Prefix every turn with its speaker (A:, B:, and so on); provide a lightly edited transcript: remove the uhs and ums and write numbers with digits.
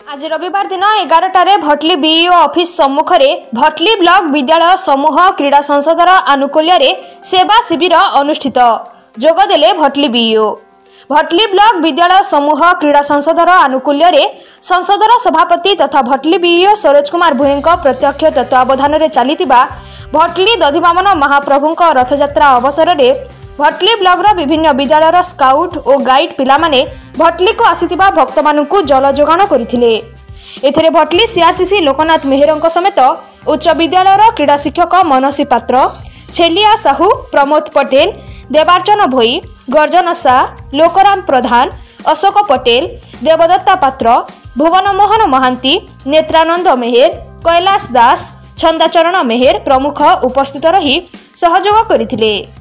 A: आज रविवार दिन 11टारे भटली बीईओ ऑफिस सम्मुख में भटली ब्लॉक विद्यालय समूह क्रीड़ा संसदर आनुकूल्य सेवा शिविर अनुष्ठित जोगदेले भटली बीईओ भटली ब्लॉक विद्यालय समूह क्रीड़ा संसदर आनुकूल्य संसदर सभापति तथा भटली बीईओ सरोज कुमार भुईं प्रत्यक्ष तत्वावधान में चलता भटली दधिवामन महाप्रभु रथयात्रा अवसर में भटली ब्लॉक विभिन्न विद्यालय स्काउट और गाइड पिलामाने भटली को आसीथिबा भक्त मानकु जल जोगाण करथिले। एथिरे भटली सीआरसीसी लोकनाथ मेहर समेत उच्च विद्यालय क्रीड़ा शिक्षक मनसी पात्र, छेलिया साहू, प्रमोद पटेल, देवार्चन भोई, गर्जन शाह, लोकराम प्रधान, अशोक पटेल, देवदत्ता पात्र, भुवन मोहन महांती, नेत्रानंद मेहर, कैलाश दास, छंदाचरण मेहर प्रमुख उपस्थित रही सहयोग करथिले।